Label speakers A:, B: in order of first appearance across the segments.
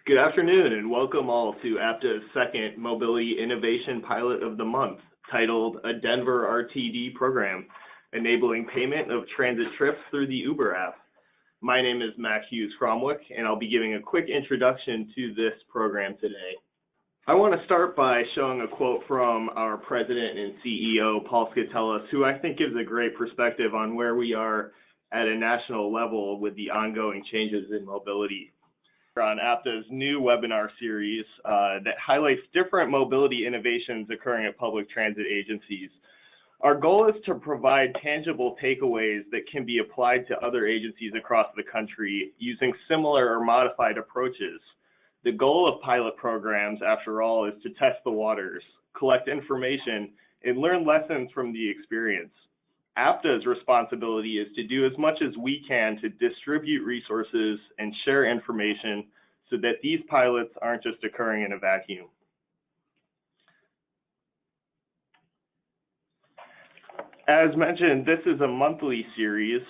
A: Good afternoon and welcome all to APTA's second Mobility Innovation Pilot of the Month, titled A Denver RTD Program, Enabling Payment of Transit Trips Through the Uber app. My name is Matt Hughes-Cromwick, and I'll be giving a quick introduction to this program today. I want to start by showing a quote from our president and CEO, Paul Skatellis, who I think gives a great perspective on where we are at a national level with the ongoing changes in mobility. On APTA's new webinar series that highlights different mobility innovations occurring at public transit agencies. Our goal is to provide tangible takeaways that can be applied to other agencies across the country using similar or modified approaches. The goal of pilot programs, after all, is to test the waters, collect information, and learn lessons from the experience. APTA's responsibility is to do as much as we can to distribute resources and share information so that these pilots aren't just occurring in a vacuum. As mentioned, this is a monthly series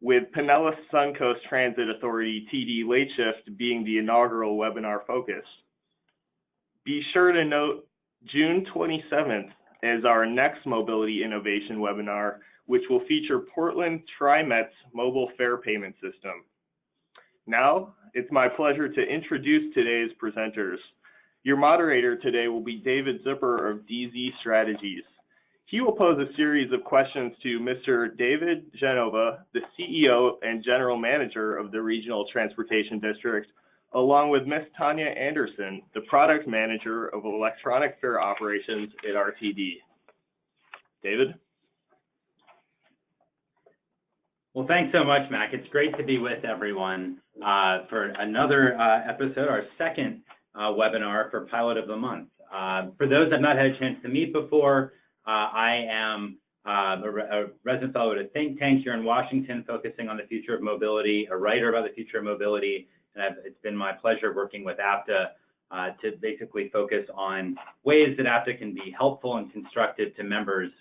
A: with Pinellas Suncoast Transit Authority TD Late Shift being the inaugural webinar focus. Be sure to note June 27th as our next Mobility Innovation webinar, which will feature Portland TriMet's mobile fare payment system. Now, it's my pleasure to introduce today's presenters. Your moderator today will be David Zipper of DZ Strategies. He will pose a series of questions to Mr. David Genova, the CEO and General Manager of the Regional Transportation District, along with Ms. Tanya Anderson, the Product Manager of Electronic Fare Operations at RTD. David?
B: Well, thanks so much, Mac. It's great to be with everyone for another episode, our second webinar for Pilot of the Month. For those I've not had a chance to meet before, I am a resident fellow at a think tank here in Washington focusing on the future of mobility, a writer about the future of mobility, and it's been my pleasure working with APTA to basically focus on ways that APTA can be helpful and constructive to members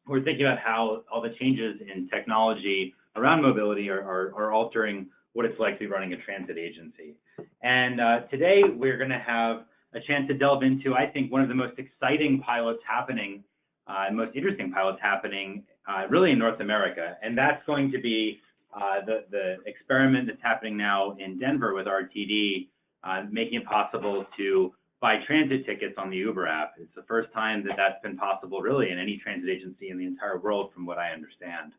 B: who are thinking about how all the changes in technology around mobility are altering what it's like to be running a transit agency. And today we're going to have a chance to delve into, I think, one of the most exciting pilots happening, and most interesting pilots happening really in North America, and that's going to be the experiment that's happening now in Denver with RTD, making it possible to buy transit tickets on the Uber app. It's the first time that that's been possible really in any transit agency in the entire world, from what I understand.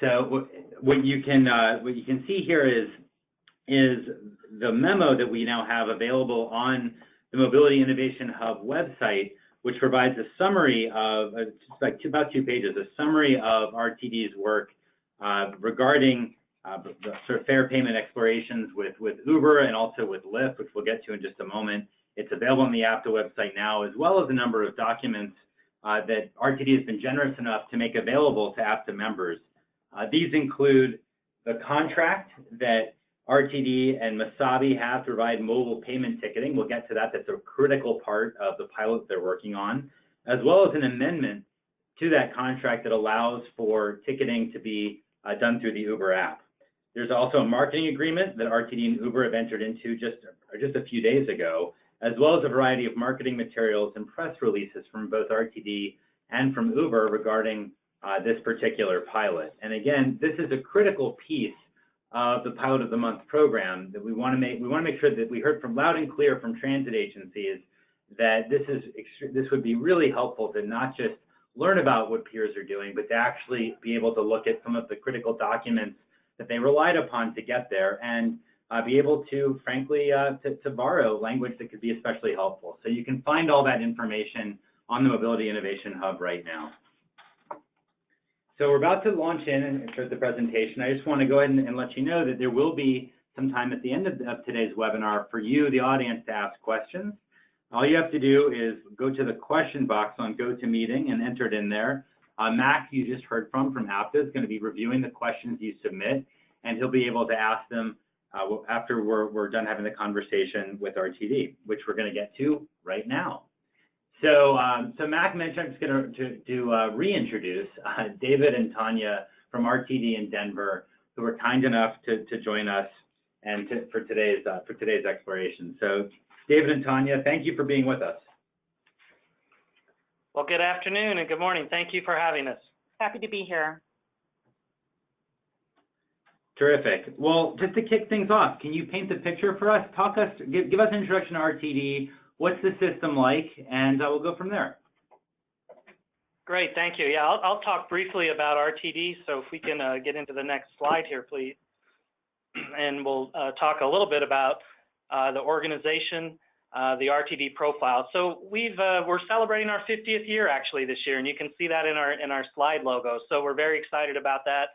B: So what you can see here is the memo that we now have available on the Mobility Innovation Hub website, which provides a summary of, it's like about 2 pages, a summary of RTD's work regarding the sort of fare payment explorations with Uber and also with Lyft, which we'll get to in just a moment. It's available on the APTA website now, as well as a number of documents that RTD has been generous enough to make available to APTA members. These include the contract that RTD and Masabi have to provide mobile payment ticketing. We'll get to that. That's a critical part of the pilot they're working on, as well as an amendment to that contract that allows for ticketing to be done through the Uber app. There's also a marketing agreement that RTD and Uber have entered into just a few days ago, as well as a variety of marketing materials and press releases from both RTD and from Uber regarding this particular pilot. And again, this is a critical piece of the Pilot of the Month program that we want to make sure that we heard from loud and clear from transit agencies that this would be really helpful to not just learn about what peers are doing, but to actually be able to look at some of the critical documents that they relied upon to get there, and be able to, frankly, to borrow language that could be especially helpful. So you can find all that information on the Mobility Innovation Hub right now. So we're about to launch in and start the presentation. I just want to go ahead and let you know that there will be some time at the end of today's webinar for you, the audience, to ask questions. All you have to do is go to the question box on GoToMeeting and enter it in there. Mac, you just heard from APTA, is going to be reviewing the questions you submit, and he'll be able to ask them after we're done having the conversation with RTD, which we're going to get to right now. So Mac mentioned, I'm just going to reintroduce David and Tanya from RTD in Denver, were kind enough to join us and for today's exploration. So David and Tanya, thank you for being with us.
C: Well, good afternoon and good morning. Thank you for having us.
D: Happy to be here.
B: Terrific. Well, just to kick things off, can you paint the picture for us? Give us an introduction to RTD. What's the system like? And we'll go from there.
C: Great, thank you. Yeah, I'll talk briefly about RTD. So if we can get into the next slide here, please. And we'll talk a little bit about the organization, the RTD profile. So we're celebrating our 50th year actually this year, and you can see that in our slide logo. So we're very excited about that.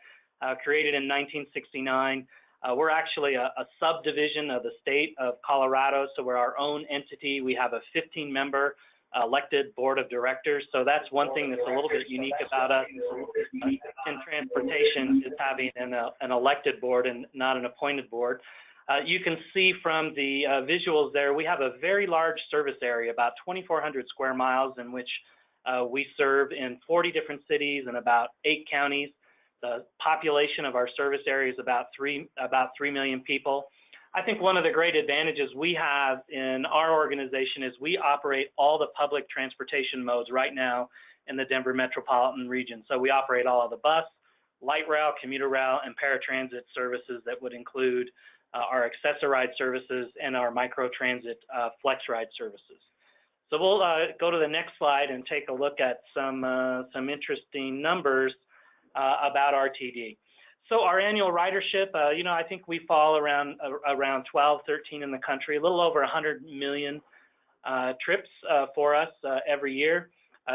C: Created in 1969. We're actually a subdivision of the state of Colorado, so we're our own entity. We have a 15-member elected board of directors, so that's one thing that's a little bit unique about us in transportation, is having an elected board and not an appointed board. You can see from the visuals there, we have a very large service area, about 2,400 square miles, in which we serve in 40 different cities and about 8 counties. The population of our service area is about 3 million people. I think one of the great advantages we have in our organization is we operate all the public transportation modes right now in the Denver metropolitan region. So we operate all of the bus, light rail, commuter rail, and paratransit services that would include our accessoride services and our microtransit flex ride services. So we'll go to the next slide and take a look at some interesting numbers about RTD. So our annual ridership, I think we fall around 12, 13 in the country, a little over 100 million trips for us every year.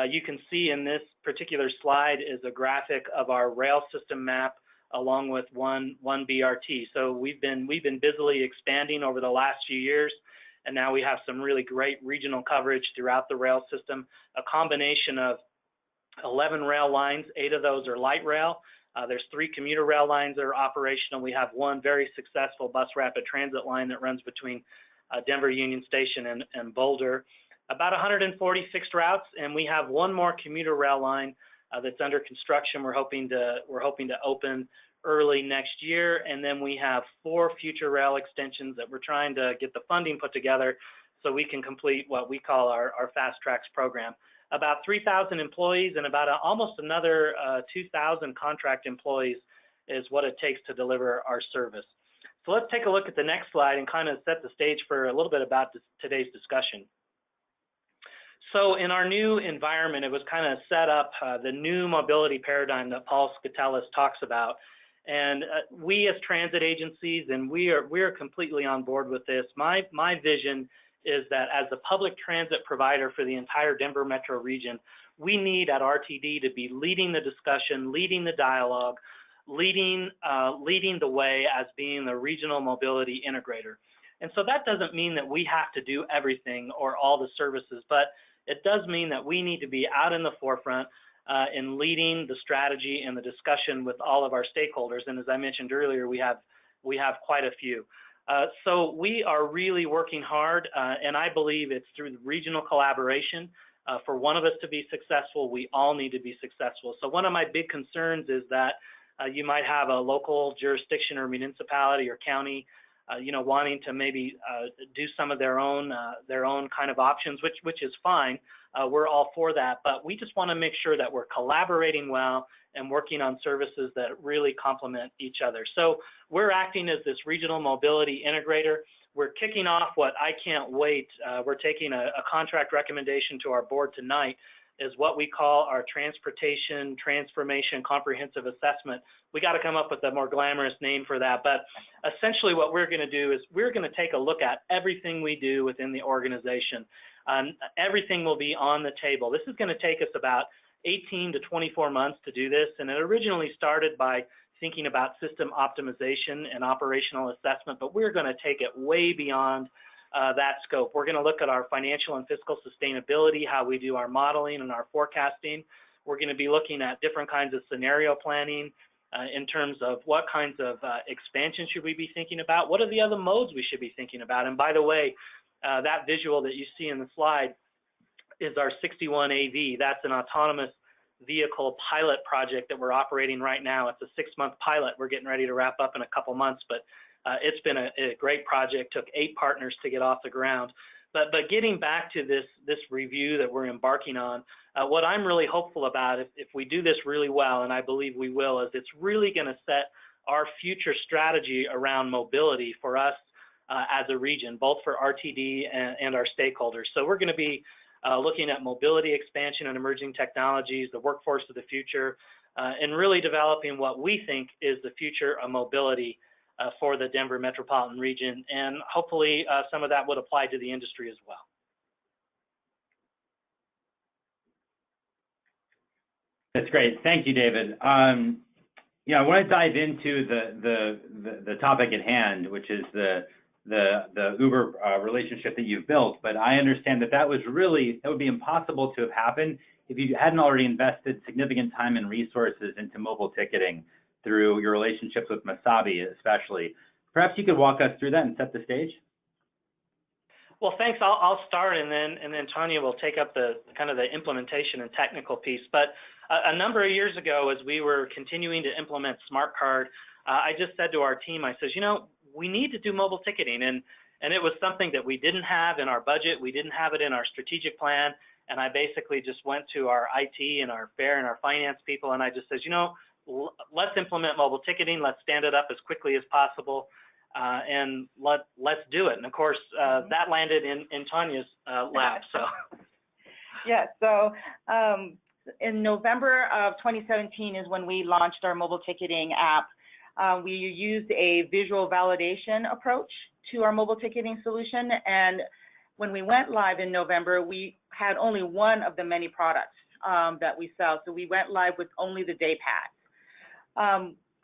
C: You can see in this particular slide is a graphic of our rail system map along with one BRT. So we've been busily expanding over the last few years, and now we have some really great regional coverage throughout the rail system, a combination of 11 rail lines, 8 of those are light rail. There's 3 commuter rail lines that are operational. We have one very successful bus rapid transit line that runs between Denver Union Station and Boulder. About 140 fixed routes, and we have one more commuter rail line that's under construction. We're hoping to open early next year, and then we have 4 future rail extensions that we're trying to get the funding put together so we can complete what we call our Fast Tracks program. About 3,000 employees and about almost another 2,000 contract employees is what it takes to deliver our service. So let's take a look at the next slide and kind of set the stage for a little bit about today's discussion. So in our new environment, it was kind of set up the new mobility paradigm that Paul Skatelis talks about. And we as transit agencies, and we are completely on board with this. My vision is that as the public transit provider for the entire Denver metro region, we need at RTD to be leading the discussion, leading the dialogue, leading the way as being the regional mobility integrator. And so that doesn't mean that we have to do everything or all the services, but it does mean that we need to be out in the forefront in leading the strategy and the discussion with all of our stakeholders. And as I mentioned earlier, we have quite a few. So we are really working hard, and I believe it's through the regional collaboration. For one of us to be successful, we all need to be successful. So one of my big concerns is that you might have a local jurisdiction or municipality or county, wanting to maybe do some of their own kind of options, which is fine. We're all for that, but we just want to make sure that we're collaborating well and working on services that really complement each other. So we're acting as this regional mobility integrator. We're kicking off what I can't wait. We're taking a contract recommendation to our board tonight, is what we call our Transportation Transformation Comprehensive Assessment. We got to come up with a more glamorous name for that, but essentially what we're going to do is we're going to take a look at everything we do within the organization. Everything will be on the table. This is going to take us about 18 to 24 months to do this, and it originally started by thinking about system optimization and operational assessment, but we're going to take it way beyond that scope. We're going to look at our financial and fiscal sustainability, how we do our modeling and our forecasting. We're going to be looking at different kinds of scenario planning in terms of what kinds of expansion should we be thinking about, what are the other modes we should be thinking about. And by the way, that visual that you see in the slide is our 61AV. That's an autonomous vehicle pilot project that we're operating right now. It's a 6-month pilot. We're getting ready to wrap up in a couple months, but it's been a great project. Took 8 partners to get off the ground. But getting back to this review that we're embarking on, what I'm really hopeful about, if we do this really well, and I believe we will, is it's really going to set our future strategy around mobility for us as a region, both for RTD and our stakeholders. So we're going to be looking at mobility expansion and emerging technologies, the workforce of the future, and really developing what we think is the future of mobility for the Denver metropolitan region. And hopefully some of that would apply to the industry as well.
B: That's great. Thank you, David. Yeah, I want to dive into the topic at hand, which is the Uber relationship that you've built. But I understand that would be impossible to have happened if you hadn't already invested significant time and resources into mobile ticketing through your relationships with Masabi, especially. Perhaps you could walk us through that and set the stage.
C: Well, thanks. I'll start, and then Tanya will take up the kind of the implementation and technical piece. But a number of years ago, as we were continuing to implement Smart Card, I just said to our team, I says, we need to do mobile ticketing, and it was something that we didn't have in our budget. We didn't have it in our strategic plan, and I basically just went to our IT and our fare and our finance people, and I just says, let's implement mobile ticketing. Let's stand it up as quickly as possible. And let's do it. And of course, that landed in Tanya's lap. So,
D: yeah. So in November of 2017 is when we launched our mobile ticketing app. We used a visual validation approach to our mobile ticketing solution. And when we went live in November, we had only one of the many products that we sell. So we went live with only the day pass.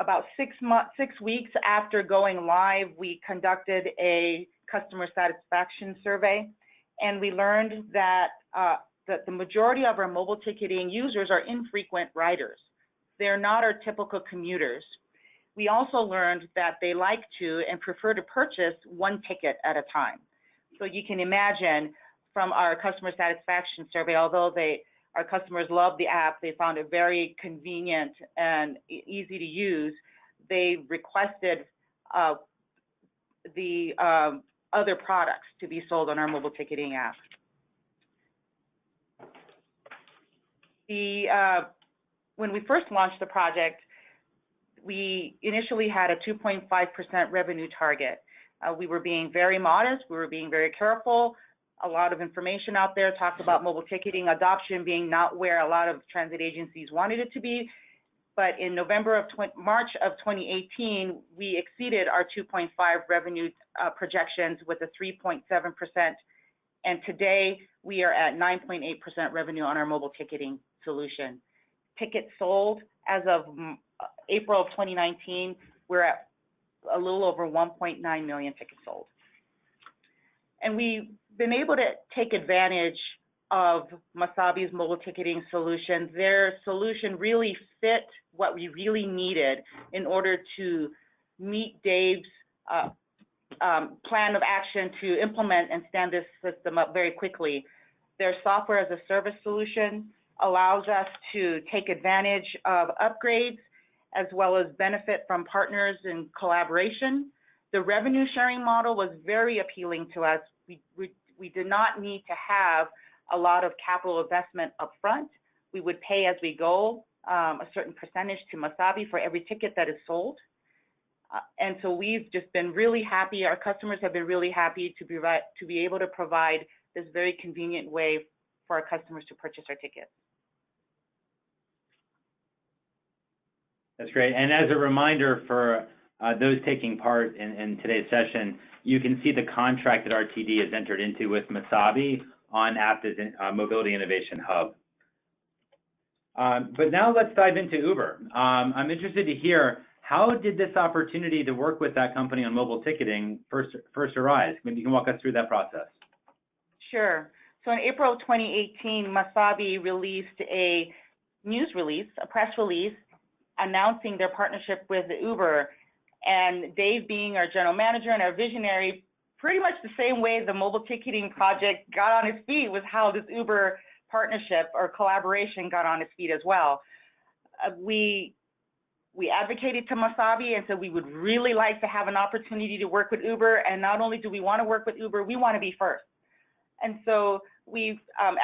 D: About 6 weeks after going live, we conducted a customer satisfaction survey, and we learned that the majority of our mobile ticketing users are infrequent riders. They're not our typical commuters. We also learned that they like to and prefer to purchase one ticket at a time. So you can imagine from our customer satisfaction survey, although our customers loved the app, they found it very convenient and easy to use, they requested the other products to be sold on our mobile ticketing app. When we first launched the project, we initially had a 2.5% revenue target. We were being very modest, we were being very careful. A lot of information out there talked about mobile ticketing adoption being not where a lot of transit agencies wanted it to be. But in March of 2018, we exceeded our 2.5 revenue projections with a 3.7%. And today we are at 9.8% revenue on our mobile ticketing solution. Tickets sold as of April of 2019, we're at a little over 1.9 million tickets sold. And we've been able to take advantage of Masabi's mobile ticketing solution. Their solution really fit what we really needed in order to meet Dave's plan of action to implement and stand this system up very quickly. Their software as a service solution allows us to take advantage of upgrades as well as benefit from partners in collaboration. The revenue sharing model was very appealing to us. We did not need to have a lot of capital investment up front. We would pay as we go a certain percentage to Masabi for every ticket that is sold. And so we've just been really happy. Our customers have been really happy to be able to provide this very convenient way for our customers to purchase our tickets.
B: That's great. And as a reminder for those taking part in today's session, you can see the contract that RTD has entered into with Masabi on Apta's Mobility Innovation Hub. But now let's dive into Uber. I'm interested to hear, how did this opportunity to work with that company on mobile ticketing first arise? Maybe you can walk us through that process.
D: Sure. So in April of 2018, Masabi released a news release, a press release, announcing their partnership with Uber. And Dave, being our general manager and our visionary, pretty much the same way the mobile ticketing project got on its feet was how this Uber partnership or collaboration got on its feet as well. We advocated to Masabi and said we would really like to have an opportunity to work with Uber, and not only do we want to work with Uber, we want to be first. And so we've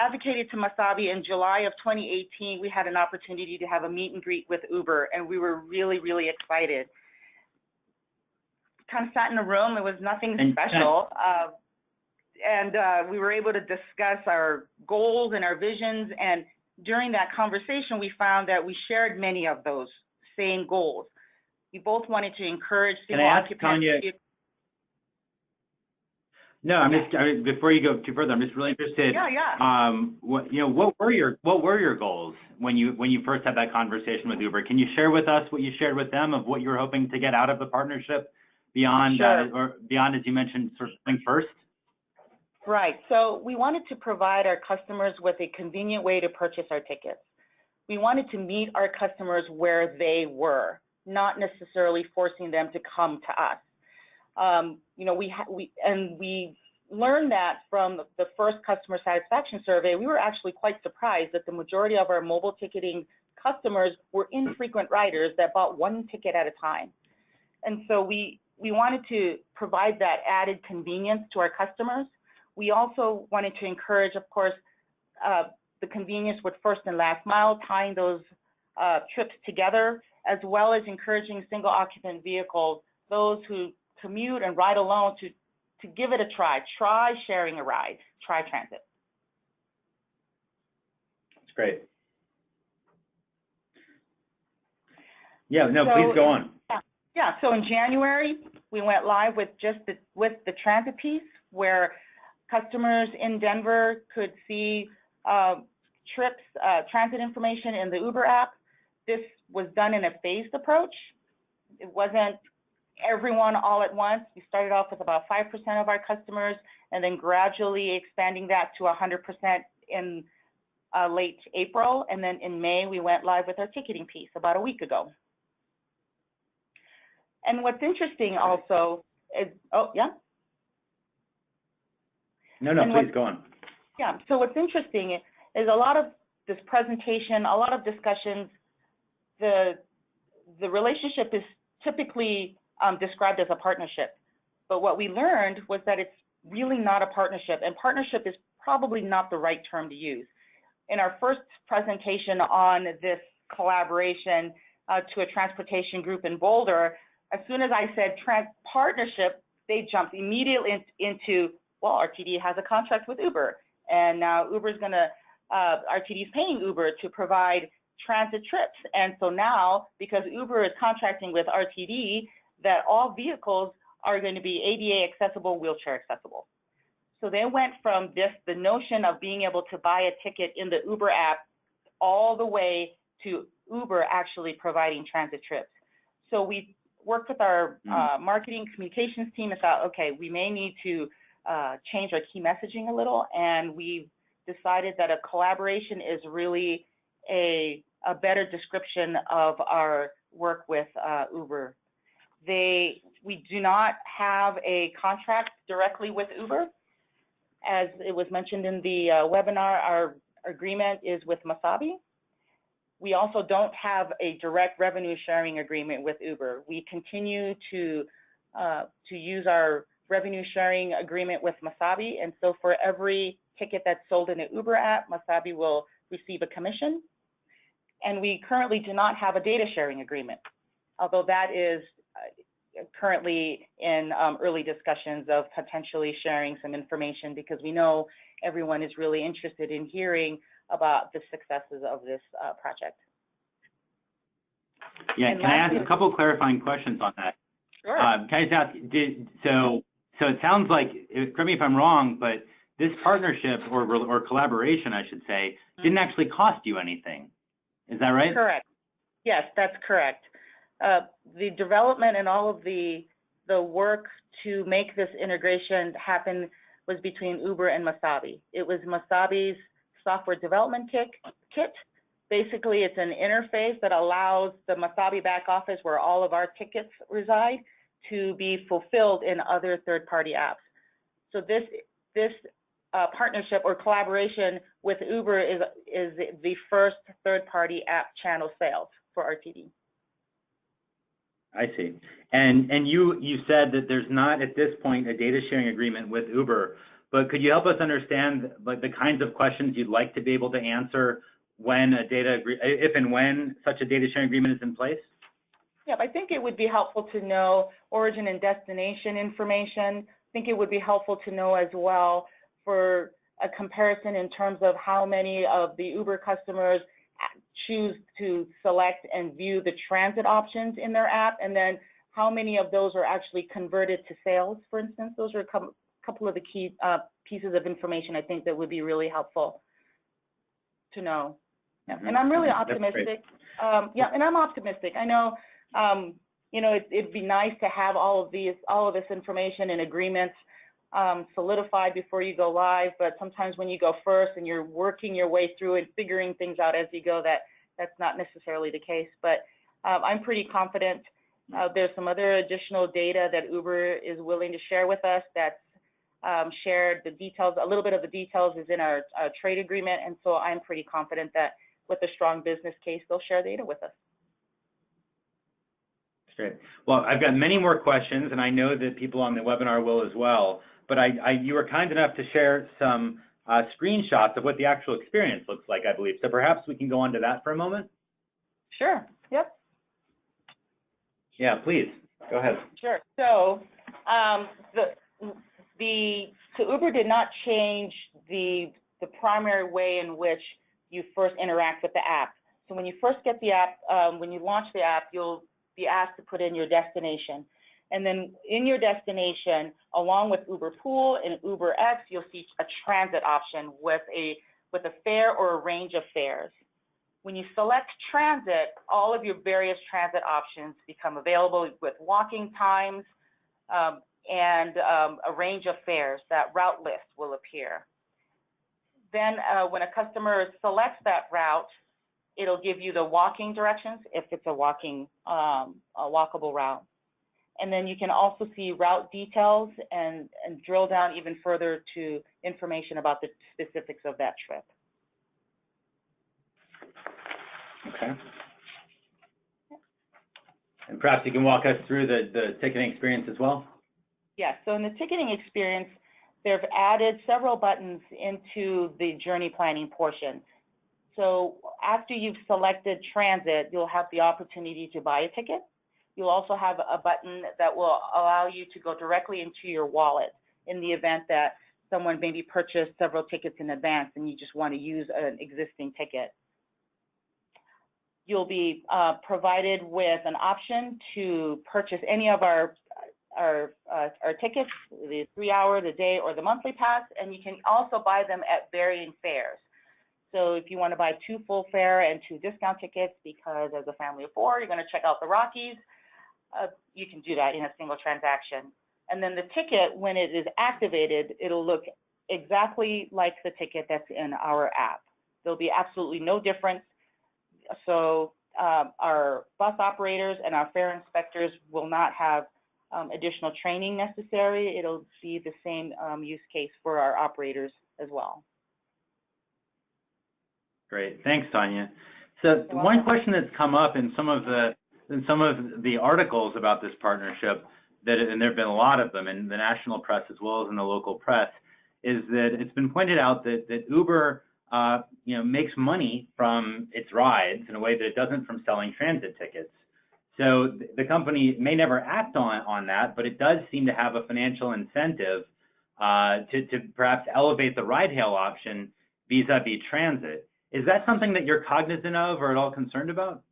D: advocated to Masabi. In July of 2018, we had an opportunity to have a meet and greet with Uber, and we were really, really excited. Kind of sat in a room, it was nothing special, and we were able to discuss our goals and our visions, and during that conversation, we found that we shared many of those same goals. We both wanted to encourage single occupant.
B: No, I mean, before you go too further, I'm just really interested. What were your goals when you first had that conversation with Uber? Can you share with us what you shared with them of what you were hoping to get out of the partnership beyond, or beyond, as you mentioned, sort of thing first?
D: Right. So we wanted to provide our customers with a convenient way to purchase our tickets. We wanted to meet our customers where they were, not necessarily forcing them to come to us. We learned that from the first customer satisfaction survey. We were actually quite surprised that the majority of our mobile ticketing customers were infrequent riders that bought one ticket at a time. And so we wanted to provide that added convenience to our customers. We also wanted to encourage, of course, the convenience with first and last mile, tying those trips together, as well as encouraging single occupant vehicles, those who commute and ride alone, to give it a try. Try sharing a ride, try transit.
B: That's great. Yeah, no, please go on.
D: Yeah, so in January, we went live with the transit piece, where customers in Denver could see trips, transit information in the Uber app. This was done in a phased approach. It wasn't everyone all at once. We started off with about 5% of our customers, and then gradually expanding that to 100% in late April. And then in May, we went live with our ticketing piece about a week ago. And what's interesting also is, No, please go on. Yeah, so what's interesting is a lot of this presentation, a lot of discussions, the relationship is typically described as a partnership. But what we learned was that it's really not a partnership, and partnership is probably not the right term to use. In our first presentation on this collaboration to a transportation group in Boulder, as soon as I said partnership, they jumped immediately into, well, RTD has a contract with Uber, and now RTD is paying Uber to provide transit trips. And so now, because Uber is contracting with RTD, that all vehicles are going to be ADA accessible, wheelchair accessible. So they went from the notion of being able to buy a ticket in the Uber app all the way to Uber actually providing transit trips. So we worked with our marketing communications team and thought, okay, we may need to change our key messaging a little, and we decided that a collaboration is really a better description of our work with Uber. We do not have a contract directly with Uber. As it was mentioned in the webinar, our agreement is with Masabi. We also don't have a direct revenue sharing agreement with Uber. We continue to use our revenue sharing agreement with Masabi, and so for every ticket that's sold in the Uber app, Masabi will receive a commission. And we currently do not have a data sharing agreement, although that is currently in early discussions of potentially sharing some information, because we know everyone is really interested in hearing about the successes of this project.
B: Yeah, can I ask a couple clarifying questions on that?
D: Sure.
B: Can I just ask, so it sounds like, correct me if I'm wrong, but this partnership or collaboration, I should say, didn't actually cost you anything. Is that right?
D: Correct. Yes, that's correct. The development and all of the work to make this integration happen was between Uber and Masabi. It was Masabi's software development kit. Basically, it's an interface that allows the Masabi back office, where all of our tickets reside, to be fulfilled in other third-party apps. So this partnership or collaboration with Uber is the first third-party app channel sales for RTD.
B: I see. And you said that there's not at this point a data sharing agreement with Uber, but could you help us understand like the kinds of questions you'd like to be able to answer when if and when such a data sharing agreement is in place?
D: Yeah, I think it would be helpful to know origin and destination information. I think it would be helpful to know as well for a comparison in terms of how many of the Uber customers choose to select and view the transit options in their app, and then how many of those are actually converted to sales, for instance. Those are a couple of the key pieces of information I think that would be really helpful to know. Yeah. And I'm really optimistic. Yeah, and I'm optimistic. I know, you know, it'd be nice to have all of this information and agreements solidified before you go live, but sometimes when you go first and you're working your way through and figuring things out as you go, that's not necessarily the case. But I'm pretty confident. There's some other additional data that Uber is willing to share with us that's shared. The details, a little bit of the details is in our trade agreement, and so I'm pretty confident that with a strong business case, they'll share data with us.
B: Great. Well, I've got many more questions, and I know that people on the webinar will as well, but you were kind enough to share some screenshots of what the actual experience looks like, I believe. So perhaps we can go on to that for a moment?
D: Sure, yep.
B: Yeah, please, go ahead.
D: Sure, so Uber did not change the primary way in which you first interact with the app. So when you first get the app, when you launch the app, you'll be asked to put in your destination. And then in your destination, along with Uber Pool and UberX, you'll see a transit option with a fare or a range of fares. When you select transit, all of your various transit options become available with walking times and a range of fares. That route list will appear. Then when a customer selects that route, it'll give you the walking directions if it's a walkable route. And then you can also see route details and drill down even further to information about the specifics of that trip.
B: Okay. And perhaps you can walk us through the ticketing experience as well?
D: Yes, so in the ticketing experience, they've added several buttons into the journey planning portion. So after you've selected transit, you'll have the opportunity to buy a ticket. You'll also have a button that will allow you to go directly into your wallet in the event that someone maybe purchased several tickets in advance and you just want to use an existing ticket. You'll be provided with an option to purchase any of our tickets, the 3-hour, the day, or the monthly pass, and you can also buy them at varying fares. So if you want to buy 2 full fare and 2 discount tickets because as a family of 4, you're going to check out the Rockies, you can do that in a single transaction. And then the ticket, when it is activated, it'll look exactly like the ticket that's in our app. There'll be absolutely no difference. So our bus operators and our fare inspectors will not have additional training necessary. It'll be the same use case for our operators as well.
B: Great, thanks, Tanya. So one question that's come up in some of the articles about this partnership, and there have been a lot of them in the national press as well as in the local press, is that it's been pointed out that Uber makes money from its rides in a way that it doesn't from selling transit tickets. So the company may never act on that, but it does seem to have a financial incentive to perhaps elevate the ride-hail option vis-a-vis transit. Is that something that you're cognizant of or at all concerned about?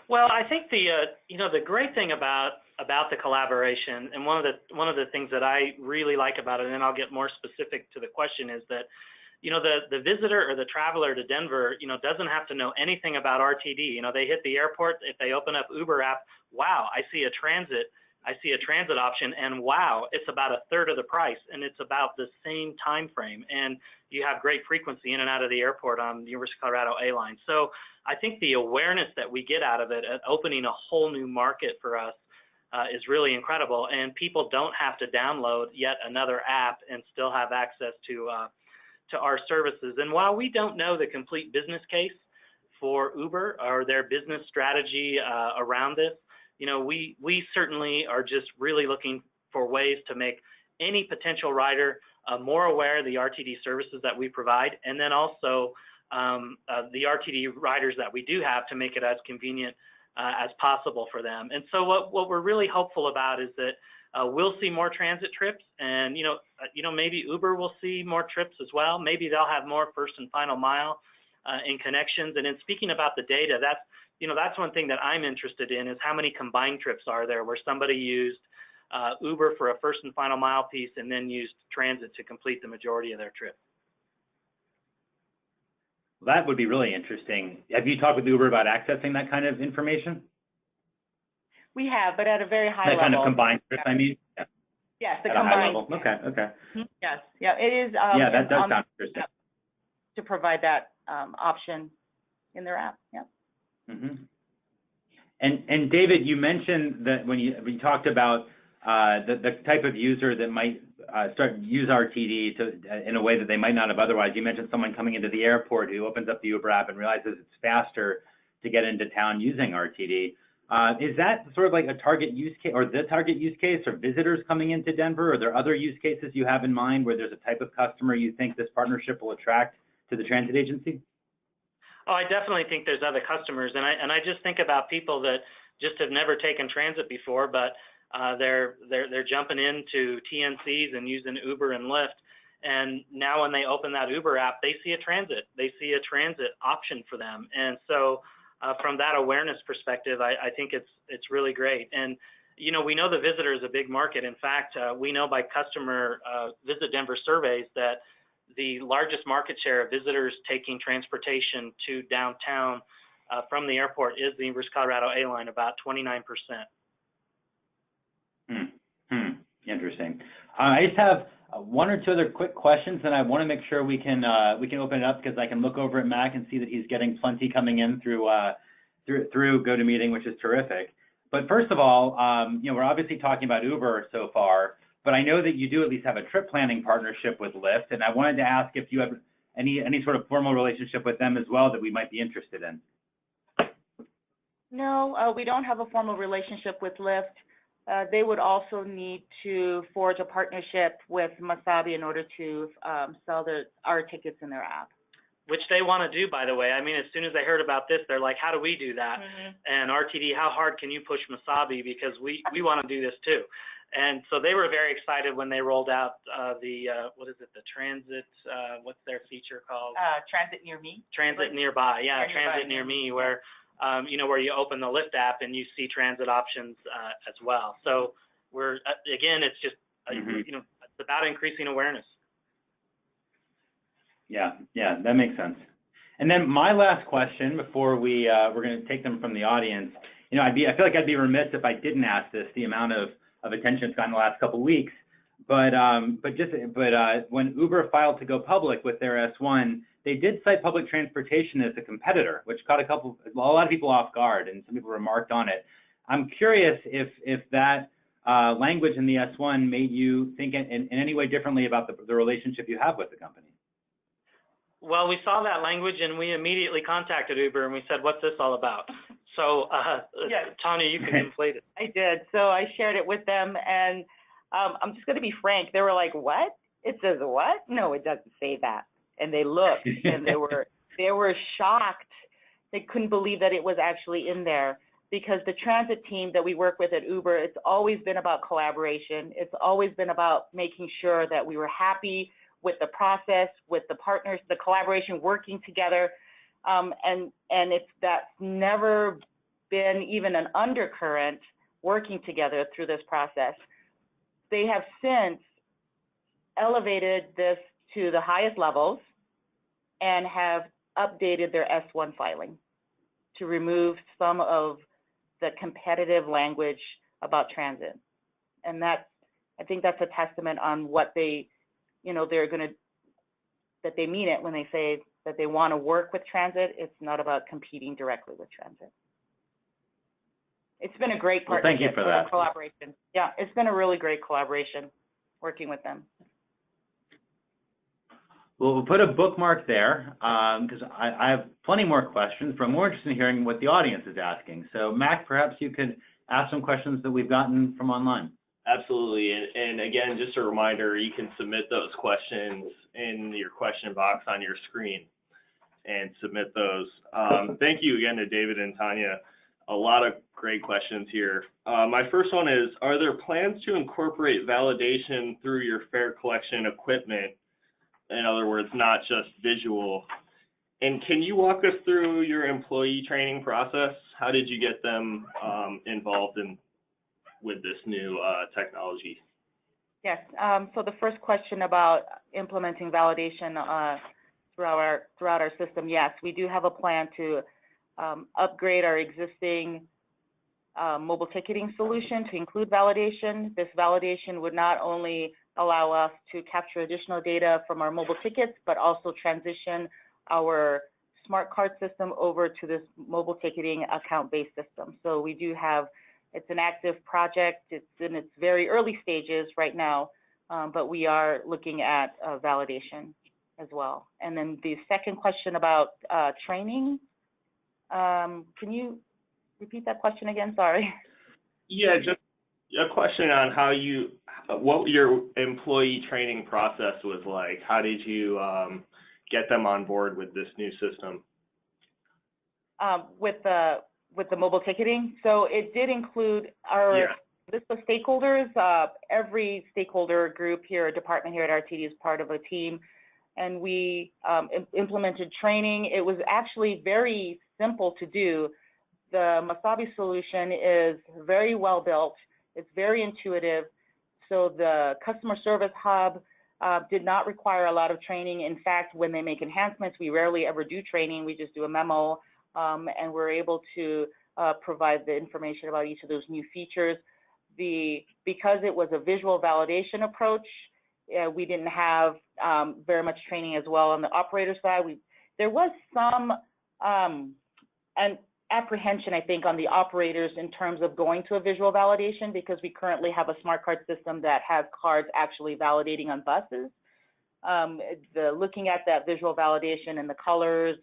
C: Well, I think the great thing about the collaboration, and one of the things that I really like about it, and then I'll get more specific to the question, is that the visitor or the traveler to Denver doesn't have to know anything about RTD. They hit the airport, if they open up Uber app, wow, I see a transit option, and wow, it's about 1/3 of the price, and it's about the same time frame, and you have great frequency in and out of the airport on the University of Colorado A line. So I think the awareness that we get out of it, opening a whole new market for us, is really incredible. And people don't have to download yet another app and still have access to our services. And while we don't know the complete business case for Uber or their business strategy around this, you know, we certainly are just really looking for ways to make any potential rider more aware of the RTD services that we provide, and then also the RTD riders that we do have to make it as convenient as possible for them. And so what we're really hopeful about is that we'll see more transit trips, and you know maybe Uber will see more trips as well. Maybe they'll have more first and final mile in connections. And in speaking about the data, that's one thing that I'm interested in, is how many combined trips are there where somebody used Uber for a first and final mile piece and then used transit to complete the majority of their trip.
B: That would be really interesting. Have you talked with Uber about accessing that kind of information?
D: We have, but at a very high
B: that
D: level.
B: Kind of combined trip, I mean? Yeah.
D: Yes, the
B: at
D: combined.
B: A high level. Okay, okay.
D: Yes, yeah, it is.
B: Yeah, that does sound interesting.
D: To provide that option in their app, yeah.
B: Mm-hmm. And David, you mentioned that when you talked about the type of user that might use RTD in a way that they might not have otherwise. You mentioned someone coming into the airport who opens up the Uber app and realizes it's faster to get into town using RTD. Is that sort of like a target use case, or the target use case, or visitors coming into Denver? Are there other use cases you have in mind where there's a type of customer you think this partnership will attract to the transit agency?
C: Oh, I definitely think there's other customers, and I just think about people that just have never taken transit before, but they're jumping into TNCs and using Uber and Lyft, and now when they open that Uber app, they see a transit option for them. And so from that awareness perspective, I think it's really great. And you know, we know the visitor is a big market. In fact, we know by customer Visit Denver surveys that the largest market share of visitors taking transportation to downtown from the airport is the University of Colorado A line, about 29%.
B: Interesting. I just have one or two other quick questions, and I want to make sure we can open it up, because I can look over at Mac and see that he's getting plenty coming in through GoToMeeting, which is terrific. But first of all, you know, we're obviously talking about Uber so far, but I know that you do at least have a trip planning partnership with Lyft, and I wanted to ask if you have any sort of formal relationship with them as well that we might be interested in.
D: No, we don't have a formal relationship with Lyft. They would also need to forge a partnership with Masabi in order to sell our tickets in their app.
C: Which they want to do, by the way. I mean, as soon as they heard about this, they're like, how do we do that? Mm-hmm. And RTD, how hard can you push Masabi? Because we want to do this too. And so they were very excited when they rolled out the transit, what's their feature called?
D: Transit Near Me.
C: Transit Nearby, yeah, Transit Near Me, where you know, where you open the Lyft app and you see transit options as well. So we're, again, it's just, you know, it's about increasing awareness.
B: Yeah, that makes sense. And then my last question before we're going to take them from the audience, you know, I feel like I'd be remiss if I didn't ask this, the amount of attention it's gotten the last couple of weeks. But when Uber filed to go public with their S1, they did cite public transportation as a competitor, which caught a lot of people off guard, and some people remarked on it. I'm curious if that language in the S1 made you think in any way differently about the relationship you have with the company.
C: Well, we saw that language and we immediately contacted Uber and we said, what's this all about? So, yes. Tanya, you can complete it.
D: I did. So I shared it with them, and I'm just going to be frank. They were like, what? It says what? No, it doesn't say that. And they looked and they were shocked. They couldn't believe that it was actually in there, because the transit team that we work with at Uber, it's always been about collaboration. It's always been about making sure that we were happy with the process, with the partners, the collaboration, working together. And that's never been even an undercurrent, working together through this process. They have since elevated this to the highest levels and have updated their S1 filing to remove some of the competitive language about transit. And I think that's a testament on what they, you know, that they mean it when they say that they want to work with transit. It's not about competing directly with transit. It's been a great
B: Well,
D: partnership.
B: thank you for that.
D: Collaboration. Yeah, it's been a really great collaboration working with them.
B: Well, we'll put a bookmark there because I have plenty more questions, but I'm more interested in hearing what the audience is asking. So, Mac, perhaps you could ask some questions that we've gotten from online.
A: Absolutely. And again, just a reminder, you can submit those questions in your question box on your screen and submit those. Thank you again to David and Tanya. A lot of great questions here. My first one is, are there plans to incorporate validation through your fare collection equipment? In other words, not just visual. And can you walk us through your employee training process? How did you get them involved with this new technology?
D: Yes. So the first question about implementing validation throughout our system, yes, we do have a plan to upgrade our existing mobile ticketing solution to include validation. This validation would not only allow us to capture additional data from our mobile tickets, but also transition our smart card system over to this mobile ticketing account-based system. So we do have, it's an active project. It's in its very early stages right now, but we are looking at validation as well. And then the second question about training, can you repeat that question again? Sorry.
A: Yeah, just a question on what your employee training process was like. How did you get them on board with this new system?
D: With the mobile ticketing, so it did include our list of stakeholders. Every stakeholder group here, department here at RTD is part of a team, and we implemented training. It was actually very simple to do. The Masabi solution is very well built. It's very intuitive. So the customer service hub did not require a lot of training. In fact, when they make enhancements, we rarely ever do training. We just do a memo, and we're able to provide the information about each of those new features. Because it was a visual validation approach, we didn't have very much training as well on the operator side. There was some apprehension, I think, on the operators in terms of going to a visual validation, because we currently have a smart card system that has cards actually validating on buses. Looking at that visual validation and the colors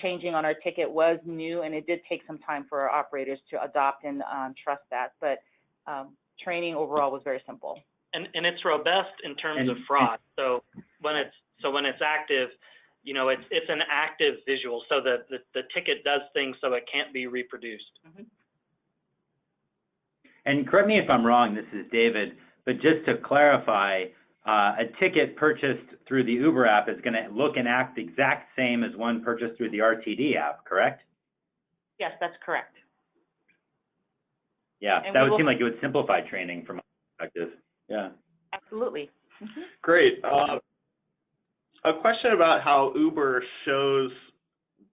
D: changing on our ticket was new, and it did take some time for our operators to adopt and trust that. But training overall was very simple.
C: And it's robust in terms of fraud. So when it's active, you know, it's an active visual, so that the ticket does things so it can't be reproduced.
D: Mm-hmm.
B: And correct me if I'm wrong, this is David, but just to clarify, a ticket purchased through the Uber app is going to look and act the exact same as one purchased through the RTD app, correct?
D: Yes, that's correct.
B: Yeah,
D: And
B: that would seem like it would simplify training from my perspective. Yeah.
D: Absolutely. Mm-hmm.
A: Great. A question about how Uber shows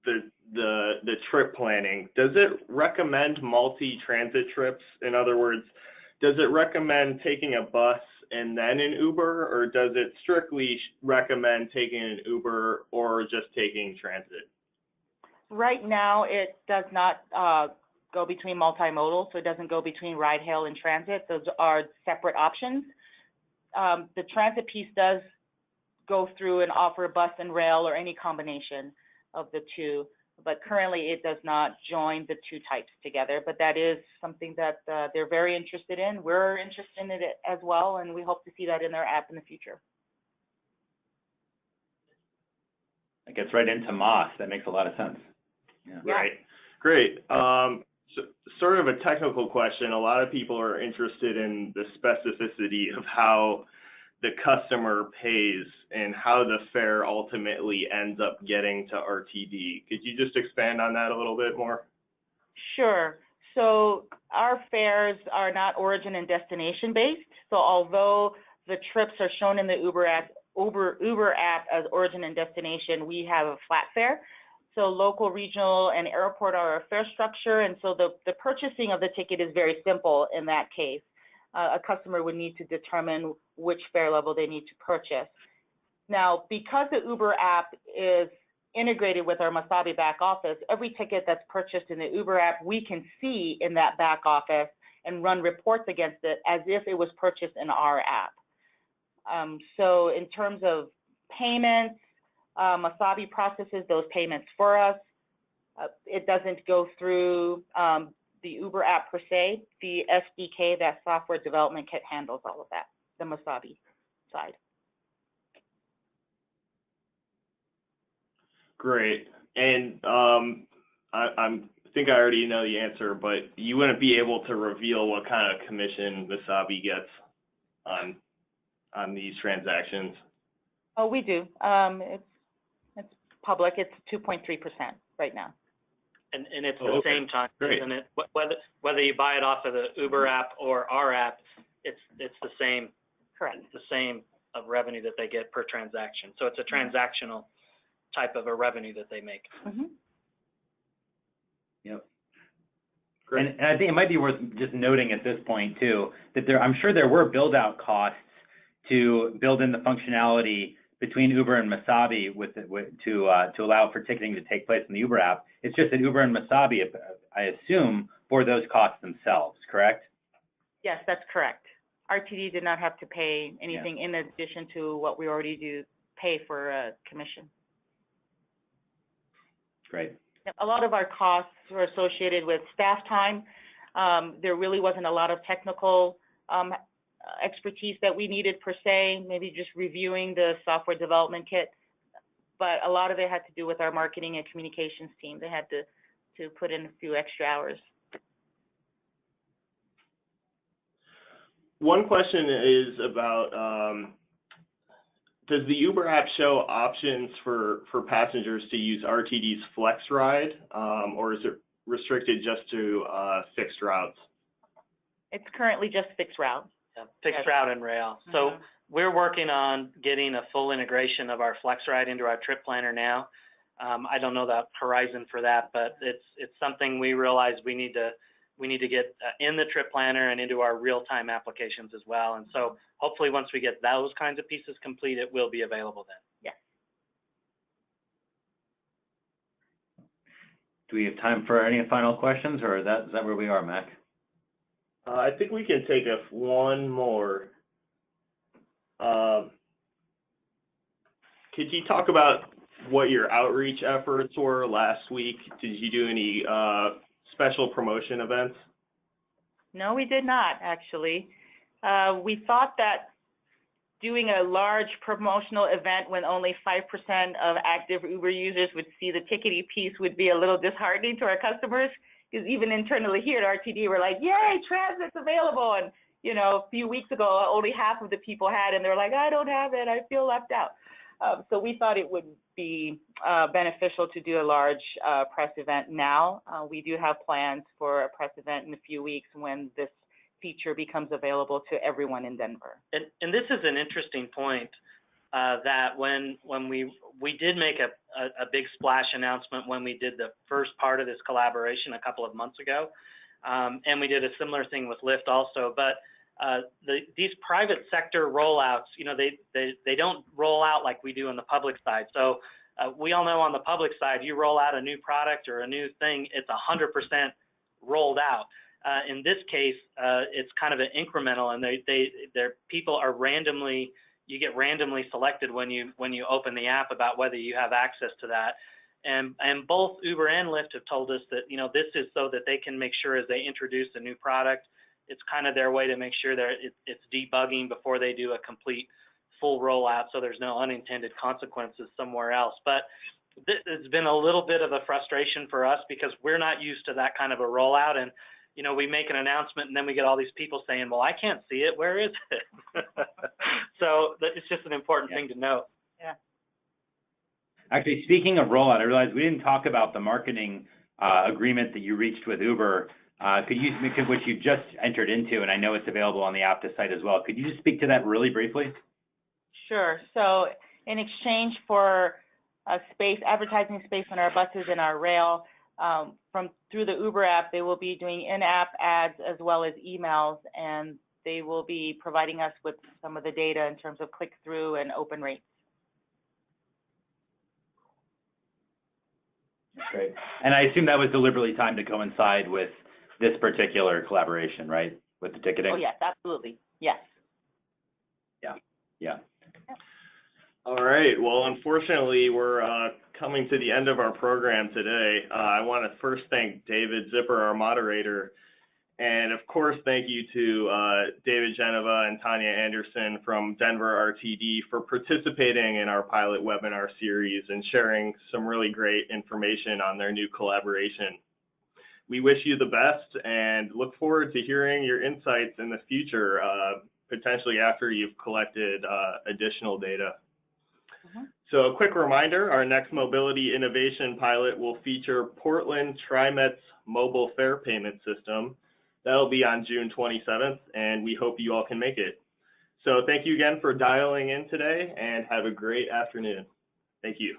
A: the trip planning. Does it recommend multi-transit trips? In other words, does it recommend taking a bus and then an Uber, or does it strictly recommend taking an Uber or just taking transit? Right
D: now, it does not go between multimodal, so it doesn't go between ride hail and transit. Those are separate options. The transit piece does go through and offer bus and rail or any combination of the two, but currently it does not join the two types together. But that is something that they're very interested in. We're interested in it as well, and we hope to see that in their app in the future.
B: That gets right into MOS. That makes a lot of sense. Yeah.
A: Right. Great. So, sort of a technical question. A lot of people are interested in the specificity of how the customer pays and how the fare ultimately ends up getting to RTD. Could you just expand on that a little bit more? Sure. So our fares are not origin and destination based. So although the trips are shown in the Uber app as origin and destination, we have a flat fare. So local, regional, and airport are our fare structure, and so the purchasing of the ticket is very simple in that case. A customer would need to determine which fare level they need to purchase. Now, because the Uber app is
D: integrated with our Masabi back office, every ticket that's purchased in the Uber app, we can see in that back office and run reports against it as if it was purchased in our app. So in terms of payments, Masabi processes those payments for us. It doesn't go through the Uber app per se. The SDK, that software development kit, handles all of that, the Masabi side.
A: Great. And I think I already know the answer, but you wouldn't be able to reveal what kind of commission Masabi gets on these transactions.
D: Oh, we do. It's public. It's 2.3% right now.
C: And it's the same time, isn't it? Whether you buy it off of the Uber app or our app, it's the same.
D: Correct.
C: It's the same of revenue that they get per transaction. So it's a transactional type of a revenue that they make.
D: Mm-hmm.
B: Yep.
A: Great.
B: And I think it might be worth just noting at this point too that I'm sure there were build-out costs to build in the functionality between Uber and Masabi to allow for ticketing to take place in the Uber app. It's just that Uber and Masabi, I assume, bore those costs themselves, correct?
D: Yes, that's correct. RTD did not have to pay anything in addition to what we already do pay for a commission.
B: Great.
D: A lot of our costs were associated with staff time. There really wasn't a lot of technical expertise that we needed per se, maybe just reviewing the software development kit. But a lot of it had to do with our marketing and communications team. They had to put in a few extra hours.
A: One question is about, does the Uber app show options for passengers to use RTD's Flex Ride, or is it restricted just to fixed routes?
D: It's currently just fixed route.
C: Yeah, fixed route and rail. So we're working on getting a full integration of our Flex Ride into our trip planner now. I don't know the horizon for that, but it's something we realize we need to get in the trip planner and into our real-time applications as well. And so hopefully once we get those kinds of pieces complete, it will be available then.
D: Yes.
B: Do we have time for any final questions, or is that where we are, Mac?
A: I think we can take one more. Could you talk about what your outreach efforts were last week? Did you do any special promotion events?
D: No, we did not, actually. We thought that doing a large promotional event when only 5% of active Uber users would see the ticketing piece would be a little disheartening to our customers, because even internally here at RTD, we're like, yay, transit's available. And, you know, a few weeks ago, only half of the people had, and they're like, I don't have it, I feel left out. So we thought it would be beneficial to do a large press event now. We do have plans for a press event in a few weeks when this feature becomes available to everyone in Denver.
C: And this is an interesting point that when we did make a big splash announcement when we did the first part of this collaboration a couple of months ago, and we did a similar thing with Lyft also, but these private sector rollouts, you know, they don't roll out like we do on the public side. So we all know on the public side, you roll out a new product or a new thing, it's 100% rolled out. In this case, it's kind of an incremental, and their people are you get randomly selected when you open the app about whether you have access to that. And both Uber and Lyft have told us that, you know, this is so that they can make sure as they introduce a new product, it's kind of their way to make sure that it's debugging before they do a complete full rollout, so there's no unintended consequences somewhere else. But it's been a little bit of a frustration for us because we're not used to that kind of a rollout. And, you know, we make an announcement and then we get all these people saying, well, I can't see it. Where is it? So it's just an important thing to note.
D: Yeah.
B: Actually, speaking of rollout, I realized we didn't talk about the marketing agreement that you reached with Uber, which you just entered into, and I know it's available on the Apta site as well. Could you just speak to that really briefly?
D: Sure. So in exchange for advertising space on our buses and our rail, through the Uber app, they will be doing in-app ads as well as emails, and they will be providing us with some of the data in terms of click-through and open rates.
B: Great. And I assume that was deliberately timed to coincide with this particular collaboration, right? With the ticketing?
D: Oh, yes, absolutely. Yes.
B: Yeah.
A: All right. Well, unfortunately, we're coming to the end of our program today. I want to first thank David Zipper, our moderator, and of course, thank you to David Geneva and Tanya Anderson from Denver RTD for participating in our pilot webinar series and sharing some really great information on their new collaboration. We wish you the best and look forward to hearing your insights in the future, potentially after you've collected additional data. So a quick reminder, our next mobility innovation pilot will feature Portland TriMet's mobile fare payment system. That'll be on June 27th, and we hope you all can make it. So thank you again for dialing in today, and have a great afternoon. Thank you.